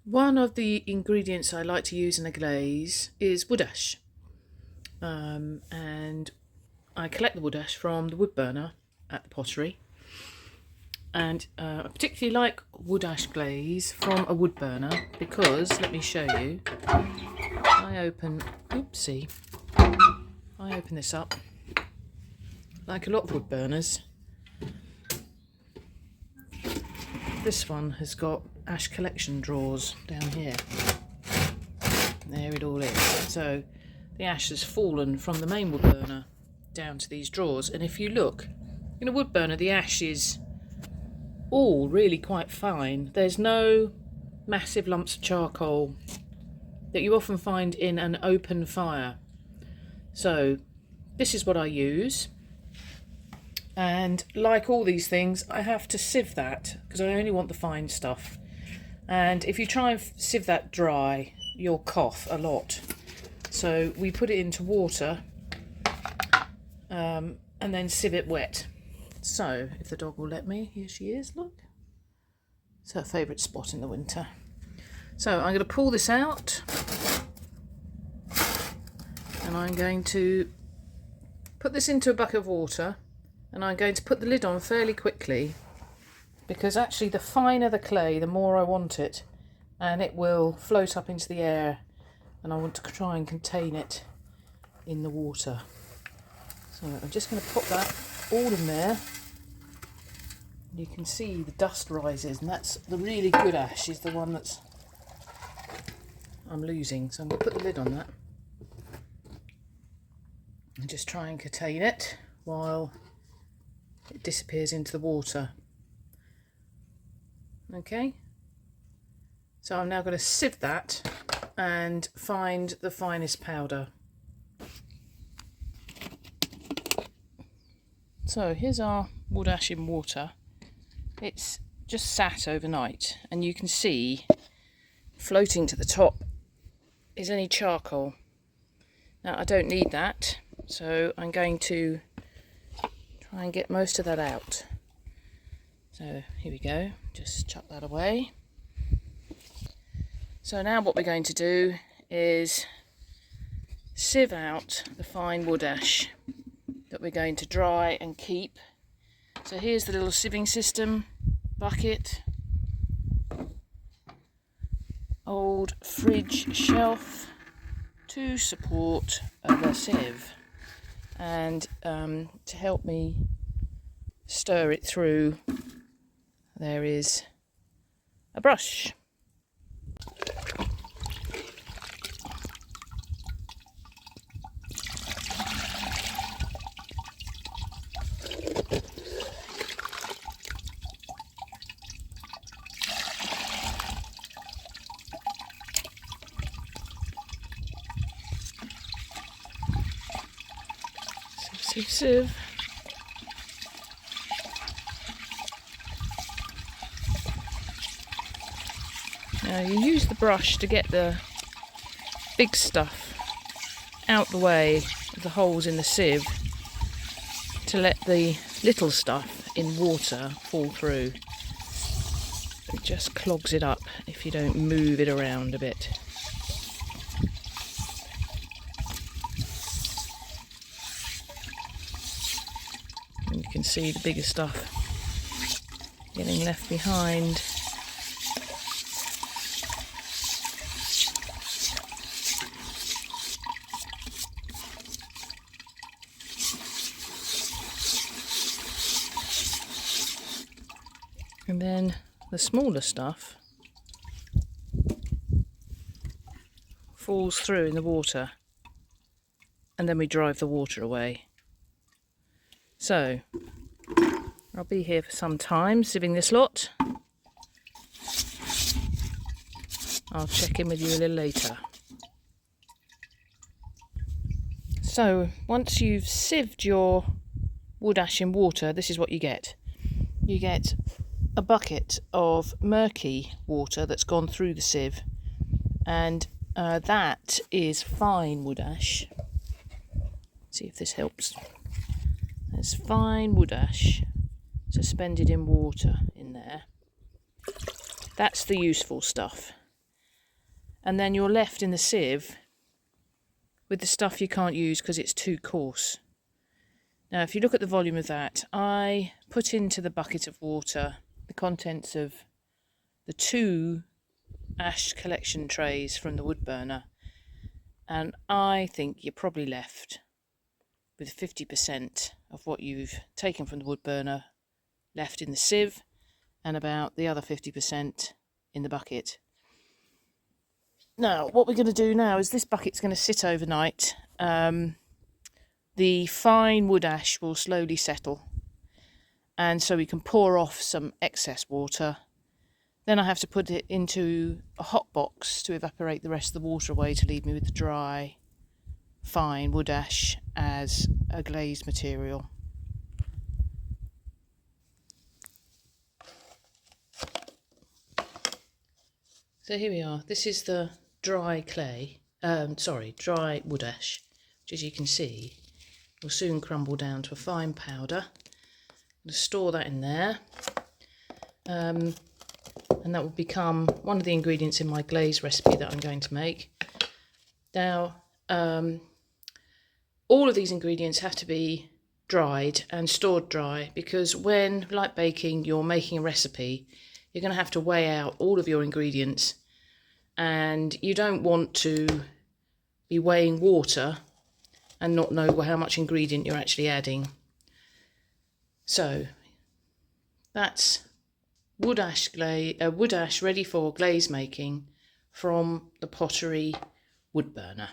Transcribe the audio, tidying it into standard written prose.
One of the ingredients I like to use in a glaze is wood ash, and I collect the wood ash from the wood burner at the pottery, and I particularly like wood ash glaze from a wood burner because, let me show you, I open this up, like a lot of wood burners. This one has got ash collection drawers down here. There it all is. So the ash has fallen from the main wood burner down to these drawers, and if you look in a wood burner, the ash is all really quite fine. There's no massive lumps of charcoal that you often find in an open fire. So this is what I use. And like all these things, I have to sieve that because I only want the fine stuff. And if you try and sieve that dry, you'll cough a lot. So we put it into water and then sieve it wet. So if the dog will let me, here she is, look. It's her favourite spot in the winter. So I'm going to pull this out and I'm going to put this into a bucket of water. And I'm going to put the lid on fairly quickly because actually the finer the clay, the more I want it, and it will float up into the air, and I want to try and contain it in the water. So I'm just going to put that all in there. You can see the dust rises, and that's the really good ash is the one that's I'm losing. So I'm going to put the lid on that and just try and contain it while it disappears into the water. Okay, so I'm now going to sieve that and find the finest powder. So here's our wood ash in water. It's just sat overnight, and you can see floating to the top is any charcoal. Now I don't need that, so I'm going to try and get most of that out. So here we go, just chuck that away. So now what we're going to do is sieve out the fine wood ash that we're going to dry and keep. So here's the little sieving system, bucket, old fridge shelf to support the sieve. And to help me stir it through, there is a brush. Sieve. Now you use the brush to get the big stuff out the way of the holes in the sieve to let the little stuff in water fall through. It just clogs it up if you don't move it around a bit. And you can see the bigger stuff getting left behind. And then the smaller stuff falls through in the water, and then we drive the water away. So I'll be here for some time sieving this lot. I'll check in with you a little later. So once you've sieved your wood ash in water, this is what you get. You get a bucket of murky water that's gone through the sieve, and that is fine wood ash. See if this helps. There's fine wood ash suspended in water in there. That's the useful stuff. and then you're left in the sieve with the stuff you can't use because it's too coarse. Now, if you look at the volume of that, I put into the bucket of water the contents of the 2 ash collection trays from the wood burner, and I think you're probably left with 50% of what you've taken from the wood burner left in the sieve, and about the other 50% in the bucket. Now, what we're going to do now is this bucket's going to sit overnight. The fine wood ash will slowly settle, and so we can pour off some excess water. Then I have to put it into a hot box to evaporate the rest of the water away, to leave me with the dry, fine wood ash as a glaze material. So here we are. This is the dry dry wood ash, which, as you can see, will soon crumble down to a fine powder. I'm going to store that in there, and that will become one of the ingredients in my glaze recipe that I'm going to make. Now, all of these ingredients have to be dried and stored dry, because when, like baking, you're making a recipe, you're going to have to weigh out all of your ingredients, and you don't want to be weighing water and not know how much ingredient you're actually adding. So that's wood ash ready for glaze making from the Pottery wood burner.